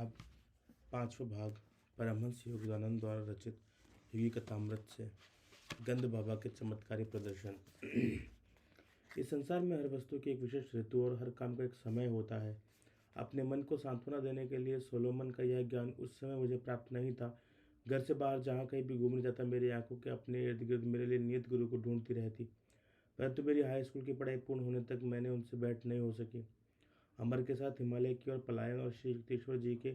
अब पांचवा भाग परमहंस योगानंद द्वारा रचित योगी कथामृत से गंध बाबा के चमत्कारी प्रदर्शन। इस संसार में हर वस्तु की एक विशेष ऋतु और हर काम का एक समय होता है। अपने मन को सांत्वना देने के लिए सोलोमन का यह ज्ञान उस समय मुझे प्राप्त नहीं था। घर से बाहर जहाँ कहीं भी घूमने जाता मेरी आंखों के अपने इर्द गिर्द मेरे लिए नियत गुरु को ढूंढती रहती, परंतु मेरी हाई स्कूल की पढ़ाई पूर्ण होने तक मैंने उनसे भेंट नहीं हो सकी। अमर के साथ हिमालय की ओर पलायन और श्री युक्तेश्वर जी के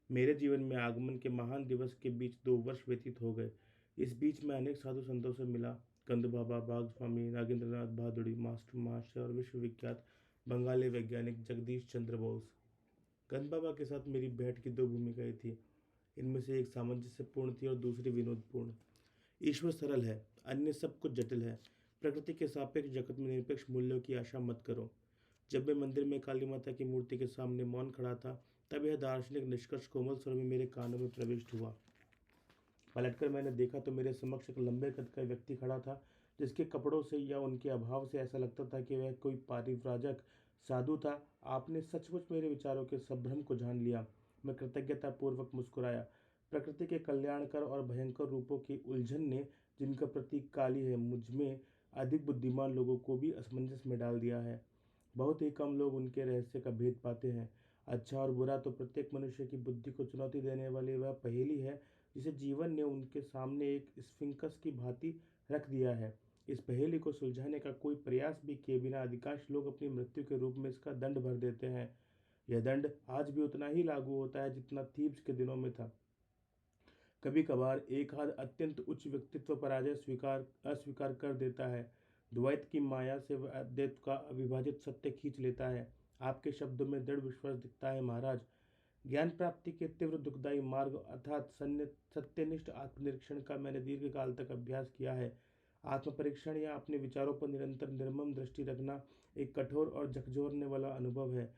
मेरे जीवन में आगमन के महान दिवस के बीच 2 वर्ष व्यतीत हो गए। इस बीच मैं अनेक साधु संतों से मिला। कंद बाबा, बाग स्वामी, नागेंद्रनाथ भादुड़ी, मास्टर महाशय और विश्वविख्यात बंगाली वैज्ञानिक जगदीश चंद्र बोस। कंद बाबा के साथ मेरी भेंट की 2 भूमिकाएं थी। इनमें से एक सामंजस्यपूर्ण थी और दूसरी विनोदपूर्ण। ईश्वर सरल है, अन्य सब कुछ जटिल है। प्रकृति के सापेक्ष जगत में निरपेक्ष मूल्यों की आशा मत करो। जब मैं मंदिर में काली माता की मूर्ति के सामने मौन खड़ा था, तब यह दार्शनिक निष्कर्ष कोमल स्वर में मेरे कानों में प्रविष्ट हुआ। पलटकर मैंने देखा तो मेरे समक्ष एक लंबे कद का व्यक्ति खड़ा था, जिसके कपड़ों से या उनके अभाव से ऐसा लगता था कि वह कोई पारिव्राजक साधु था। आपने सचमुच मेरे विचारों के संभ्रम को जान लिया। मैं कृतज्ञतापूर्वक मुस्कुराया। प्रकृति के कल्याणकर और भयंकर रूपों की उलझन ने, जिनका प्रतीक काली है, मुझमें अधिक बुद्धिमान लोगों को भी असमंजस में डाल दिया है। बहुत ही कम लोग उनके रहस्य का भेद पाते हैं। अच्छा और बुरा तो प्रत्येक मनुष्य की बुद्धि को चुनौती देने वाली वह पहेली है, जिसे जीवन ने उनके सामने एक स्फिंक्स की भांति रख दिया है। इस पहेली को सुलझाने का कोई प्रयास भी किए बिना अधिकांश लोग अपनी मृत्यु के रूप में इसका दंड भर देते हैं। यह दंड आज भी उतना ही लागू होता है जितना थीब्स के दिनों में था। कभी कभार एक हाथ अत्यंत उच्च व्यक्तित्व पराजय अस्वीकार कर देता है। द्वैत की माया से वह अद्वैत का अविभाजित सत्य खींच लेता है। आपके शब्दों में दृढ़ विश्वास दिखता है महाराज। ज्ञान प्राप्ति के तीव्र दुखदायी मार्ग अर्थात सत्यनिष्ठ आत्मनिरीक्षण का मैंने दीर्घकाल तक अभ्यास किया है। आत्मपरीक्षण या अपने विचारों पर निरंतर निर्मम दृष्टि रखना एक कठोर और झकझोरने वाला अनुभव है।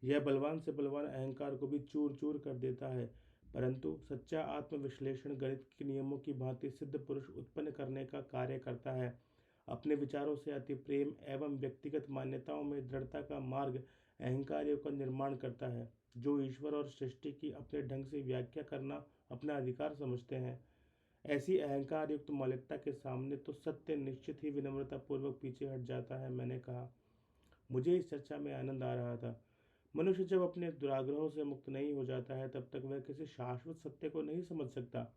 यह बलवान से बलवान अहंकार को भी चूर चूर कर देता है, परंतु सच्चा आत्मविश्लेषण गणित के नियमों की भांति सिद्ध पुरुष उत्पन्न करने का कार्य करता है। अपने विचारों से अति प्रेम एवं व्यक्तिगत मान्यताओं में दृढ़ता का मार्ग अहंकारियों का निर्माण करता है, जो ईश्वर और सृष्टि की अपने ढंग से व्याख्या करना अपना अधिकार समझते हैं। ऐसी अहंकार युक्त मौलिकता के सामने तो सत्य निश्चित ही विनम्रता पूर्वक पीछे हट जाता है। मैंने कहा, मुझे इस चर्चा में आनंद आ रहा था। मनुष्य जब अपने दुराग्रहों से मुक्त नहीं हो जाता है, तब तक वह किसी शाश्वत सत्य को नहीं समझ सकता।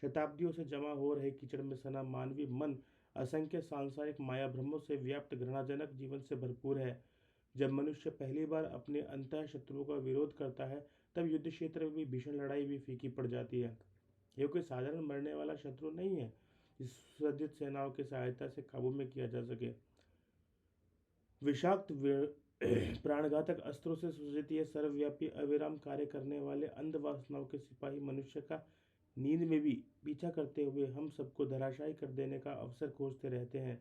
शताब्दियों से जमा हो रहे कीचड़ में सना मानवीय मन असंख्य सांसारिक माया भ्रमों से व्याप्त घृणाजनक जीवन से भरपूर है। जब मनुष्य पहली बार अपने अंतः शत्रुओं का विरोध करता है, तब युद्ध क्षेत्र में भी भीषण लड़ाई भी फीकी पड़ जाती है। यह कोई साधारण मरने वाला शत्रु नहीं है, जिस सुसज्जित सेनाओं की सहायता से काबू में किया जा सके। विषाक्त प्राणघातक अस्त्रों से सुसज्जित यह सर्वव्यापी अविराम कार्य करने वाले अंध वासनाओं के सिपाही मनुष्य का नींद में भी पीछा करते हुए हम सबको धराशायी कर देने का अवसर खोजते रहते हैं।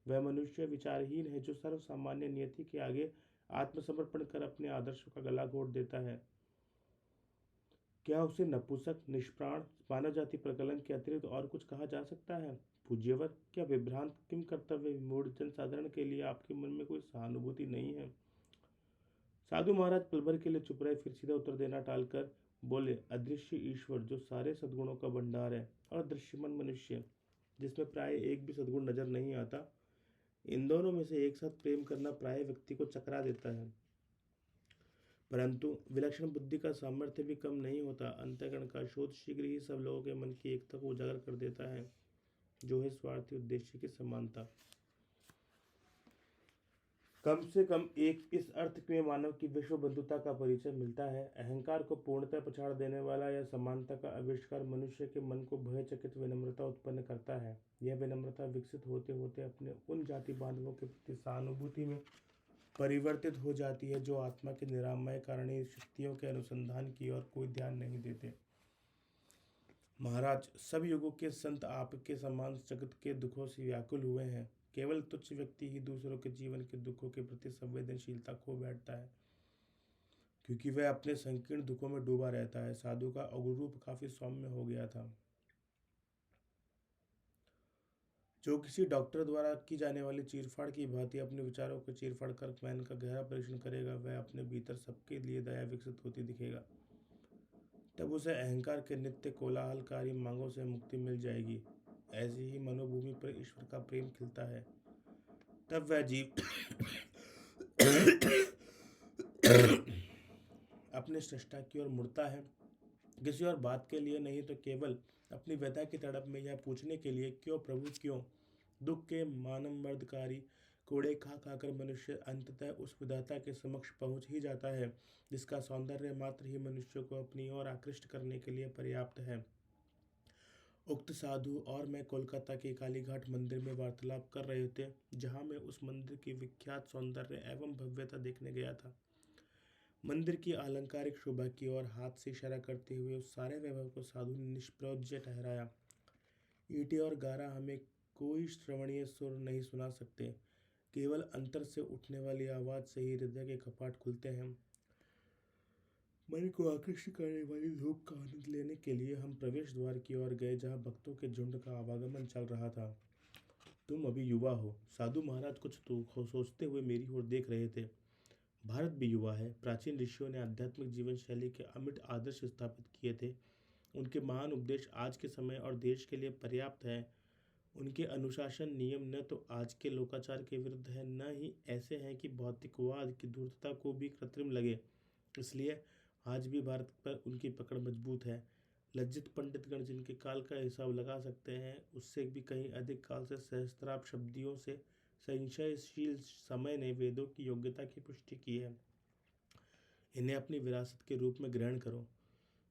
वह मनुष्य विचारहीन है जो सर्व सामान्य नियति के आगे आत्मसमर्पण कर अपने आदर्शों का गला घोट देता है। क्या उसे नपुंसक, निष्प्राण, मानव जाति पर कलंक के अतिरिक्त और कुछ कहा जा सकता है? पूज्यवर, क्या विभ्रांत किम कर्तव्य विमूढ़ जनसाधारण के लिए आपके मन में कोई सहानुभूति नहीं है? साधु महाराज पल भर के लिए चुप रहे, फिर सीधा उत्तर देना टालकर बोले, अदृश्य ईश्वर जो सारे सद्गुणों का भंडार है और दृश्यमान मनुष्य जिसमें प्राय एक भी सद्गुण नजर नहीं आता, इन दोनों में से एक साथ प्रेम करना प्राय व्यक्ति को चकरा देता है। परंतु विलक्षण बुद्धि का सामर्थ्य भी कम नहीं होता। अंतःकरण का शोध शीघ्र ही सब लोगों के मन की एकता को उजागर कर देता है, जो है स्वार्थी उद्देश्य की समानता। कम से कम एक इस अर्थ में मानव की विश्व बंधुता का परिचय मिलता है। अहंकार को पूर्णतः पछाड़ देने वाला यह समानता का आविष्कार मनुष्य के मन को भयचकित विनम्रता उत्पन्न करता है। यह विनम्रता विकसित होते होते अपने उन जाति बांधवों के प्रति सहानुभूति में परिवर्तित हो जाती है जो आत्मा के निरामय कारणीय शक्तियों के अनुसंधान की ओर कोई ध्यान नहीं देते। महाराज, सब युगों के संत आपके समान जगत के दुखों से व्याकुल हुए हैं। केवल तुच्छ व्यक्ति ही दूसरों के जीवन के दुखों के प्रति संवेदनशीलता खो बैठता है, क्योंकि वह अपने संकीर्ण दुखों में डूबा रहता है। साधु का अवरूप काफी सौम्य हो गया था। जो किसी डॉक्टर द्वारा की जाने वाली चीरफाड़ की भांति अपने विचारों को चीरफाड़ कर मैन का गहरा परीक्षण करेगा, वह अपने भीतर सबके लिए दया विकसित होती दिखेगा। तब उसे अहंकार के नित्य कोलाहलकारी मांगों से मुक्ति मिल जाएगी। ऐसी ही मनोभूमि पर ईश्वर का प्रेम खिलता है। तब वह जीव अपने सृष्टा की ओर मुड़ता है, किसी और बात के लिए नहीं तो केवल अपनी व्यथा की तड़प में यह पूछने के लिए, क्यों प्रभु क्यों। दुख के मानवमर्दकारी कोड़े खा खाकर मनुष्य अंततः उस विधाता के समक्ष पहुंच ही जाता है, जिसका सौंदर्य मात्र ही मनुष्य को अपनी ओर आकृष्ट करने के लिए पर्याप्त है। उक्त साधु और मैं कोलकाता के कालीघाट मंदिर में वार्तालाप कर रहे थे, जहां मैं उस मंदिर की विख्यात सौंदर्य एवं भव्यता देखने गया था। मंदिर की अलंकारिक शोभा की ओर हाथ से इशारा करते हुए उस सारे वैभव को साधु ने निष्प्रयोज्य ठहराया। ईंटें और गारा हमें कोई श्रवणीय सुर नहीं सुना सकते, केवल अंतर से उठने वाली आवाज से ही हृदय के कपाट खुलते हैं। मन को आकृष्ट करने वाली धूप का आनंद लेने के लिए हम प्रवेश द्वार की ओर गए, जहाँ भक्तों के झुंड का आवागमन चल रहा था। तुम अभी युवा हो, साधु महाराज कुछ तो सोचते हुए मेरी ओर देख रहे थे। भारत भी युवा है। प्राचीन ऋषियों ने आध्यात्मिक जीवन शैली के अमिट आदर्श स्थापित किए थे। उनके महान उपदेश आज के समय और देश के लिए पर्याप्त है। उनके अनुशासन नियम न तो आज के लोकाचार के विरुद्ध है, न ही ऐसे हैं कि भौतिकवाद की धूर्तता को भी कृत्रिम लगे। इसलिए आज भी भारत पर उनकी पकड़ मजबूत है। लज्जित पंडितगण जिनके काल का हिसाब लगा सकते हैं, उससे भी कहीं अधिक काल से सहस्त्राब्द शब्दियों से संशयशील समय ने वेदों की योग्यता की पुष्टि की है। इन्हें अपनी विरासत के रूप में ग्रहण करो।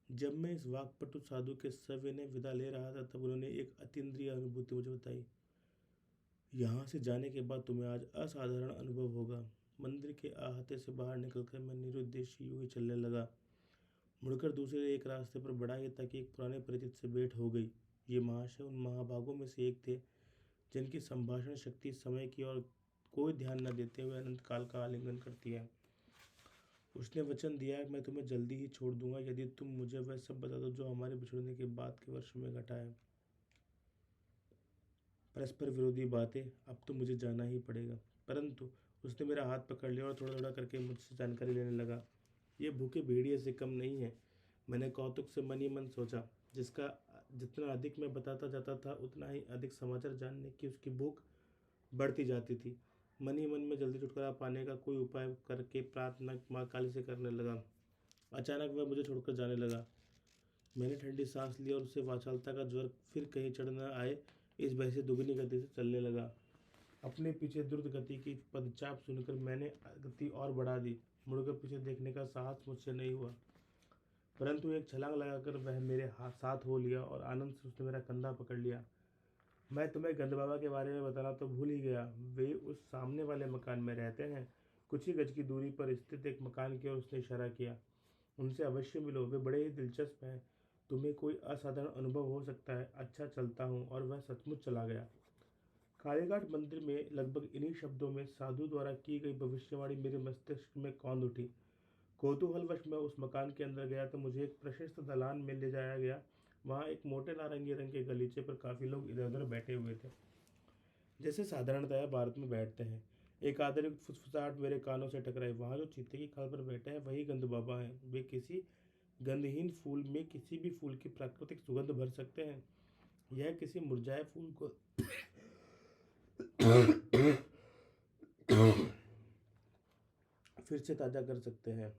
जब मैं इस वाक्पटु साधु के सविनय विदा ले रहा था, तब उन्होंने एक अतीन्द्रिय अनुभूति मुझे बताई। यहाँ से जाने के बाद तुम्हें आज असाधारण अनुभव होगा। मंदिर के अहाते से बाहर निकलकर मैं निरुद्देश्य यूं ही चलने लगा। मुड़कर दूसरे एक रास्ते पर बढ़ा ही तक एक पुराने परिचित से भेंट हो गई। ये महाशय उन महाभागों में से एक थे, जिनकी संभाषण शक्ति समय की ओर कोई ध्यान न देते हुए अनंत काल का आलिंगन करती है। उसने वचन दिया कि मैं तुम्हें जल्दी ही छोड़ दूंगा, यदि तुम मुझे वह सब बता दो जो हमारे बिछड़ने के बाद के वर्षों में घटा है। परस्पर विरोधी बातें, अब तो मुझे जाना ही पड़ेगा। परंतु उसने मेरा हाथ पकड़ लिया और थोड़ा थोड़ा करके मुझसे जानकारी लेने लगा। ये भूखे भेड़िए से कम नहीं है। मैंने कौतुक से मन ही मन सोचा। जिसका जितना अधिक मैं बताता जाता था, उतना ही अधिक समाचार जानने की उसकी भूख बढ़ती जाती थी। मन ही मन में जल्दी छुटकारा पाने का कोई उपाय करके प्रार्थना माँ काली से करने लगा। अचानक वह मुझे छोड़कर जाने लगा। मैंने ठंडी सांस ली और उसे वाचालता का ज्वर फिर कहीं चढ़ न आए, इस भय से दुगनी गति से चलने लगा। अपने पीछे द्रुत गति की पदचाप सुनकर मैंने गति और बढ़ा दी। मुड़कर पीछे देखने का साहस मुझसे नहीं हुआ, परंतु एक छलांग लगाकर वह मेरे हाथ साथ हो लिया और आनंद से उसने मेरा कंधा पकड़ लिया। मैं तुम्हें गंद बाबा के बारे में बताना तो भूल ही गया। वे उस सामने वाले मकान में रहते हैं। कुछ ही गज की दूरी पर स्थित एक मकान की ओर उसने इशारा किया। उनसे अवश्य मिलो, वे बड़े ही दिलचस्प हैं। तुम्हें कोई असाधारण अनुभव हो सकता है। अच्छा, चलता हूँ। और वह सचमुच चला गया। कालीघाट मंदिर में लगभग इन्हीं शब्दों में साधु द्वारा की गई भविष्यवाणी मेरे मस्तिष्क में कौंध उठी। कौतूहलवश मैं उस मकान के अंदर गया तो मुझे एक प्रशस्त दालान में ले जाया गया। वहाँ एक मोटे नारंगी रंग के गलीचे पर काफी लोग इधर उधर बैठे हुए थे, जैसे साधारणतया भारत में बैठते हैं। एक आदर फुसफुसाहट मेरे कानों से टकराई। वहाँ जो चीते की खाल पर बैठे हैं, वही गंद बाबा हैं। वे किसी गंधहीन फूल में किसी भी फूल की प्राकृतिक सुगंध भर सकते हैं। यह किसी मुरझाए फूल को फिर से ताजा कर सकते हैं,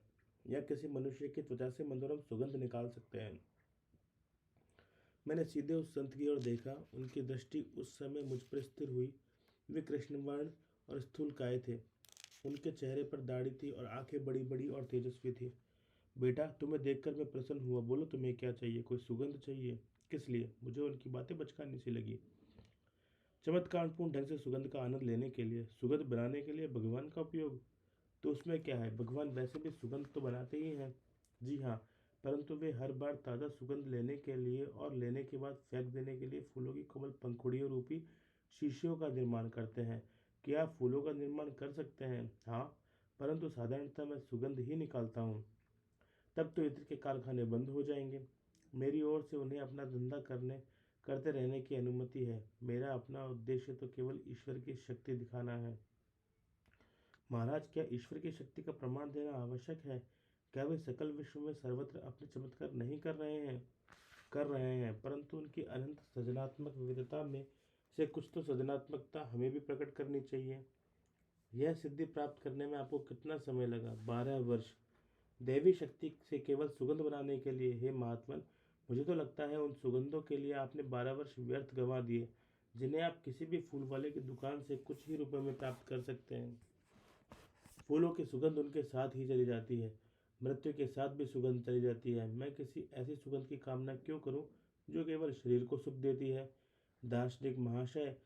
या किसी मनुष्य की त्वचा से मनोरम सुगंध निकाल सकते हैं। मैंने सीधे उस संत की ओर देखा। उनकी दृष्टि उस समय मुझ पर स्थिर हुई। वे कृष्णवर्ण और स्थूलकाय थे। उनके चेहरे पर दाढ़ी थी और आंखें बड़ी बड़ी और तेजस्वी थी। बेटा, तुम्हें देखकर मैं प्रसन्न हुआ। बोलो, तुम्हें क्या चाहिए? कोई सुगंध चाहिए? किस लिए? मुझे उनकी बातें बचकानी सी लगी। चमत्कारपूर्ण ढंग से सुगंध का आनंद लेने के लिए, सुगंध बनाने के लिए भगवान का उपयोग, तो उसमें क्या है? भगवान वैसे भी सुगंध तो बनाते ही हैं। जी हाँ, परंतु वे हर बार ताज़ा सुगंध लेने के लिए और लेने के बाद फेंक देने के लिए फूलों की कोमल पंखुड़ियों रूपी शीशियों का निर्माण करते हैं। क्या आप फूलों का निर्माण कर सकते हैं? हाँ, परंतु साधारणतः मैं सुगंध ही निकालता हूँ। तब तो इत्र के कारखाने बंद हो जाएंगे। मेरी ओर से उन्हें अपना धंधा करते रहने की अनुमति है। मेरा अपना उद्देश्य तो केवल ईश्वर की शक्ति दिखाना है। महाराज, क्या ईश्वर की शक्ति का प्रमाण देना आवश्यक है? क्या वे सकल विश्व में सर्वत्र अपने चमत्कार नहीं कर रहे हैं, परंतु उनकी अनंत सृजनात्मक विविधता में से कुछ तो सृजनात्मकता हमें भी प्रकट करनी चाहिए। यह सिद्धि प्राप्त करने में आपको कितना समय लगा? 12 वर्ष। दैवी शक्ति से केवल सुगंध बनाने के लिए? हे महात्मन, मुझे तो लगता है उन सुगंधों के लिए आपने 12 वर्ष व्यर्थ गंवा दिए, जिन्हें आप किसी भी फूल वाले की दुकान से कुछ ही रुपए में प्राप्त कर सकते हैं। फूलों की सुगंध उनके साथ ही चली जाती है, मृत्यु के साथ भी सुगंध चली जाती है। मैं किसी ऐसी सुगंध की कामना क्यों करूं जो केवल शरीर को सुख देती है? दार्शनिक महाशय,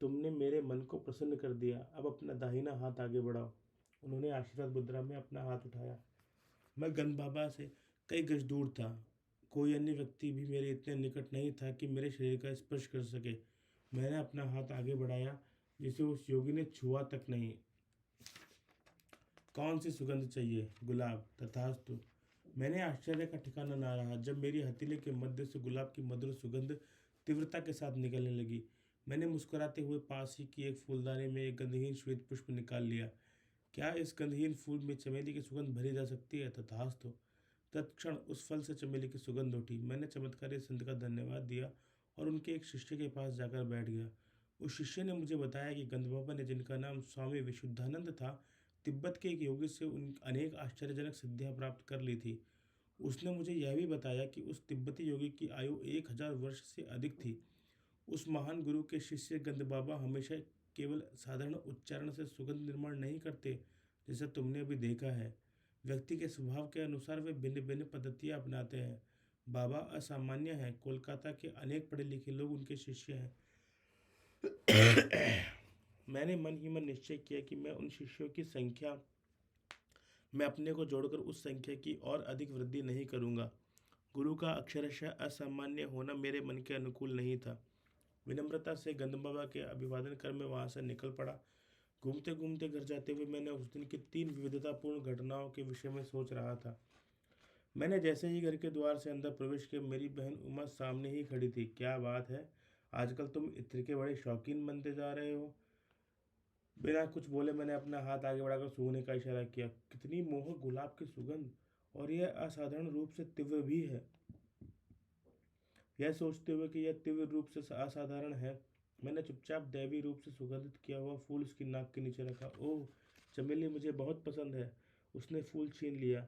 तुमने मेरे मन को प्रसन्न कर दिया। अब अपना दाहिना हाथ आगे बढ़ाओ। उन्होंने आशीर्वाद मुद्रा में अपना हाथ उठाया। मैं गंध बाबा से कई गज दूर था। कोई अन्य व्यक्ति भी मेरे इतने निकट नहीं था कि मेरे शरीर का स्पर्श कर सके। मैंने अपना हाथ आगे बढ़ाया, जिसे उस योगी ने छुआ तक नहीं। कौन सी सुगंध चाहिए? गुलाब। तथास्तु। मैंने आश्चर्य का ठिकाना ना रहा जब मेरी हथेली के मध्य से गुलाब की मधुर सुगंध तीव्रता के साथ निकलने लगी। मैंने मुस्कुराते हुए पास ही की एक फूलदानी में एक गंधहीन श्वेत पुष्प निकाल लिया। क्या इस गंधहीन फूल में चमेली की सुगंध भरी जा सकती है? तथास्तु। तत्क्षण उस फल से चमेली की सुगंध उठी। मैंने चमत्कारी संत का धन्यवाद दिया और उनके एक शिष्य के पास जाकर बैठ गया। उस शिष्य ने मुझे बताया कि गंध बाबा ने, जिनका नाम स्वामी विशुद्धानंद था, तिब्बत के एक योगी से उन अनेक आश्चर्यजनक सिद्धियां प्राप्त कर ली थी। उसने मुझे यह भी बताया कि उस तिब्बती योगी की आयु 1000 वर्ष से अधिक थी। उस महान गुरु के शिष्य गंध बाबा हमेशा केवल साधारण उच्चारण से सुगंध निर्माण नहीं करते, जैसा तुमने अभी देखा है। व्यक्ति के स्वभाव के अनुसार वे भिन्न भिन्न पद्धतियां अपनाते हैं। बाबा असामान्य हैं। कोलकाता के अनेक पढ़े लिखे लोग उनके शिष्य हैं। मैंने मन ही मन निश्चय किया कि मैं उन शिष्यों की संख्या में अपने को जोड़कर उस संख्या की और अधिक वृद्धि नहीं करूंगा। गुरु का अक्षरशः असामान्य होना मेरे मन के अनुकूल नहीं था। विनम्रता से गंध बाबा के अभिवादन कर मैं वहां से निकल पड़ा। घूमते घूमते घर जाते हुए मैंने उस दिन की 3 विविधतापूर्ण घटनाओं के विषय में सोच रहा था। मैंने जैसे ही घर के द्वार से अंदर प्रवेश किया, मेरी बहन उमा सामने ही खड़ी थी। क्या बात है, आजकल तुम इत्र के बड़े शौकीन बनते जा रहे हो। बिना कुछ बोले मैंने अपना हाथ आगे बढ़ाकर सूंघने का इशारा किया। कितनी मोहक गुलाब की सुगंध, और यह असाधारण रूप से तीव्र भी है। यह सोचते हुए कि यह तीव्र रूप से असाधारण है, मैंने चुपचाप दैवी रूप से सुगंधित किया हुआ फूल उसकी नाक के नीचे रखा। ओह, चमेली मुझे बहुत पसंद है। उसने फूल छीन लिया।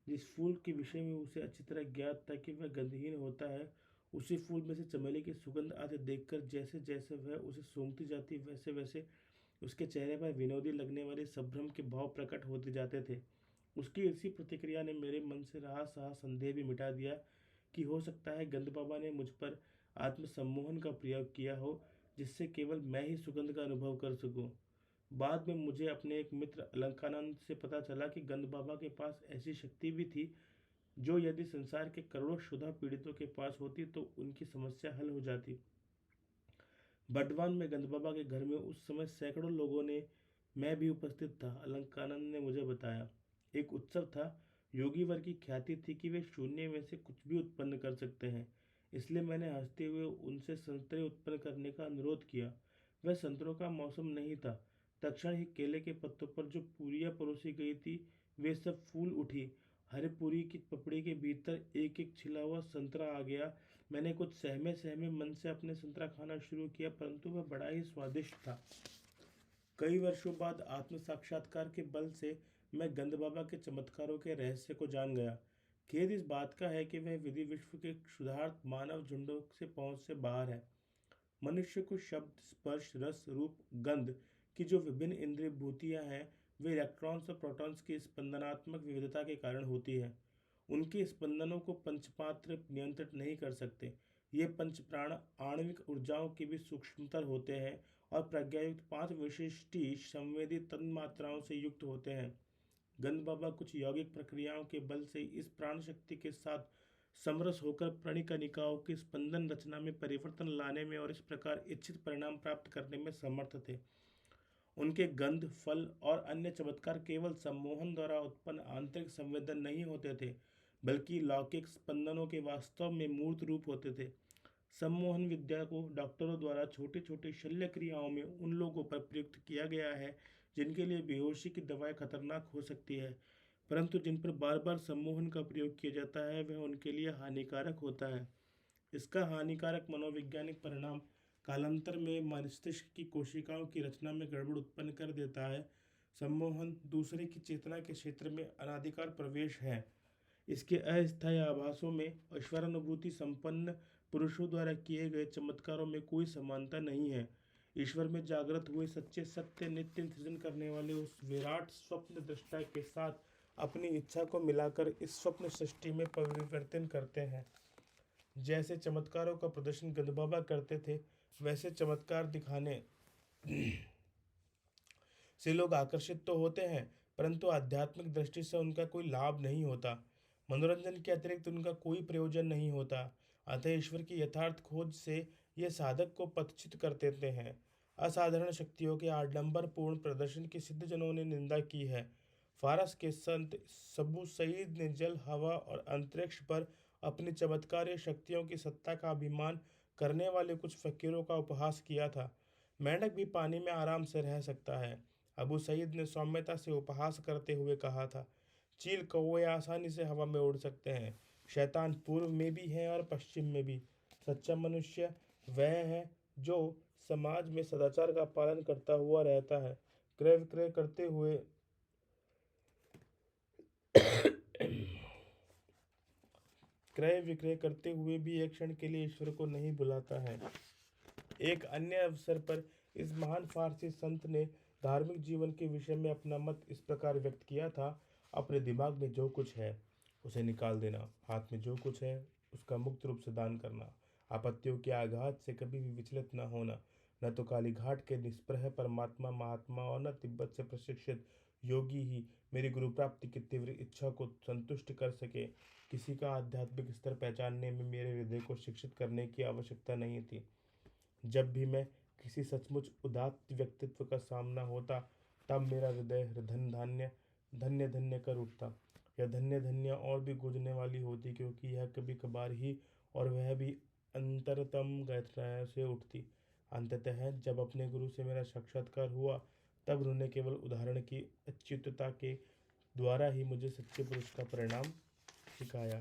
जिस फूल के विषय में उसे अच्छी तरह ज्ञात था कि वह गंधहीन होता है, उसी फूल में से चमेली की सुगंध आते देखकर जैसे जैसे वह उसे सूंघती जाती, वैसे वैसे उसके चेहरे पर विनोदी लगने वाले संभ्रम के भाव प्रकट होते जाते थे। उसकी इसी प्रतिक्रिया ने मेरे मन से रहा सहा संदेह भी मिटा दिया कि हो सकता है गंध बाबा ने मुझ पर आत्मसम्मोहन का प्रयोग किया हो, जिससे केवल मैं ही सुगंध का अनुभव कर सकूं। बाद में मुझे अपने एक मित्र अलंकानंद से पता चला कि गंध बाबा के पास ऐसी शक्ति भी थी, जो यदि संसार के करोड़ों क्षुधा पीड़ितों के पास होती तो उनकी समस्या हल हो जाती। बर्धमान में गंध बाबा के घर में उस समय सैकड़ों लोगों ने, मैं भी उपस्थित था। अलंकानंद ने मुझे बताया, एक उत्सव था। योगी वर की ख्याति थी कि वे शून्य में से कुछ भी उत्पन्न कर सकते हैं। इसलिए मैंने हंसते हुए उनसे संतरे उत्पन्न करने का अनुरोध किया। वह संतरों का मौसम नहीं था। तत्क्षण ही केले के पत्तों पर जो पूरियां परोसी गई थी, वे सब फूल उठी। हर पूरी की पपड़ी के भीतर एक एक छिला हुआ संतरा आ गया। मैंने कुछ सहमे सहमे मन से अपने संतरा खाना शुरू किया, परंतु वह बड़ा ही स्वादिष्ट था। कई वर्षों बाद आत्म साक्षात्कार के बल से मैं गंध बाबा के चमत्कारों के रहस्य को जान गया। खेद इस बात का है कि वह विधि विश्व के क्षुधार्त मानव झुंडों से पहुंच से बाहर है। मनुष्य को शब्द, स्पर्श, रस, रूप, गंध की जो विभिन्न इंद्रिय भूतियां हैं, वे इलेक्ट्रॉन्स और प्रोटॉन्स की स्पंदनात्मक विविधता के कारण होती है। उनके स्पंदनों को पंचपात्र नियंत्रित नहीं कर सकते। ये पंच प्राण आणविक ऊर्जाओं के भी सूक्ष्मतर होते हैं और प्रज्ञायुक्त 5 विशिष्टि संवेदी तन्मात्राओं से युक्त होते हैं। गंध बाबा कुछ यौगिक प्रक्रियाओं के बल से इस प्राण शक्ति के साथ समरस होकर प्रणिकनिकाओं की स्पंदन रचना में परिवर्तन लाने में और इस प्रकार इच्छित परिणाम प्राप्त करने में समर्थ थे। उनके गंध, फल और अन्य चमत्कार केवल सम्मोहन द्वारा उत्पन्न आंतरिक संवेदन नहीं होते थे, बल्कि लौकिक स्पंदनों के वास्तव में मूर्त रूप होते थे। सम्मोहन विद्या को डॉक्टरों द्वारा छोटी छोटी शल्य क्रियाओं में उन लोगों पर प्रयुक्त किया गया है जिनके लिए बेहोशी की दवाएं खतरनाक हो सकती है, परंतु जिन पर बार बार सम्मोहन का प्रयोग किया जाता है वह उनके लिए हानिकारक होता है। इसका हानिकारक मनोवैज्ञानिक परिणाम कालांतर में मस्तिष्क की कोशिकाओं की रचना में गड़बड़ उत्पन्न कर देता है। सम्मोहन दूसरे की चेतना के क्षेत्र में अनाधिकार प्रवेश है। इसके अस्थायी आभासों में ईश्वरानुभूति संपन्न पुरुषों द्वारा किए गए चमत्कारों में कोई समानता नहीं है। ईश्वर में जागृत हुए सच्चे सत्य नित्य सृजन करने वाले उस विराट स्वप्न दृष्टा के साथ अपनी इच्छा को मिलाकर इस स्वप्न सृष्टि में परिवर्तन करते हैं। जैसे चमत्कारों का प्रदर्शन गंध बाबा करते थे, वैसे चमत्कार दिखाने से लोग आकर्षित तो होते हैं, परंतु आध्यात्मिक दृष्टि से उनका कोई लाभ नहीं होता। मनोरंजन के अतिरिक्त उनका कोई प्रयोजन नहीं होता। अतः ईश्वर की यथार्थ खोज से ये साधक को पथच्युत कर देते हैं। असाधारण शक्तियों के आडंबरपूर्ण प्रदर्शन की सिद्धजनों ने निंदा की है। फारस के संत सबू सईद ने जल, हवा और अंतरिक्ष पर अपनी चमत्कारिक शक्तियों की सत्ता का अभिमान करने वाले कुछ फकीरों का उपहास किया था। मेंढक भी पानी में आराम से रह सकता है, अबू सईद ने सौम्यता से उपहास करते हुए कहा था। चील कौवे आसानी से हवा में उड़ सकते हैं। शैतान पूर्व में भी है और पश्चिम में भी। सच्चा मनुष्य वह है जो समाज में सदाचार का पालन करता हुआ रहता है। क्रय विक्रय करते हुए क्रय विक्रय करते हुए भी एक क्षण के लिए ईश्वर को नहीं बुलाता है। एक अन्य अवसर पर इस महान फारसी संत ने धार्मिक जीवन के विषय में अपना मत इस प्रकार व्यक्त किया था। अपने दिमाग में जो कुछ है उसे निकाल देना, हाथ में जो कुछ है उसका मुक्त रूप से दान करना, आपत्तियों के आघात से कभी भी विचलित न होना, न तो काली घाट के निष्प्रह परमात्मा महात्मा और न तिब्बत से प्रशिक्षित योगी ही मेरी गुरु प्राप्ति की तीव्र इच्छा को संतुष्ट कर सके। किसी का आध्यात्मिक स्तर पहचानने में मेरे हृदय को शिक्षित करने की आवश्यकता नहीं थी। जब भी मैं किसी सचमुच उदात्त व्यक्तित्व का सामना होता, तब मेरा हृदय धन धान्य धन्य धन्य कर उठता। यह धन्य धन्य और भी गूंजने वाली होती, क्योंकि यह कभी कभार ही और वह भी अंतरतम गहराई से उठती। अंततः जब अपने गुरु से मेरा साक्षात्कार हुआ, तब उन्होंने केवल उदाहरण की अच्युतता के द्वारा ही मुझे सच्चे पुरुष का परिणाम सिखाया।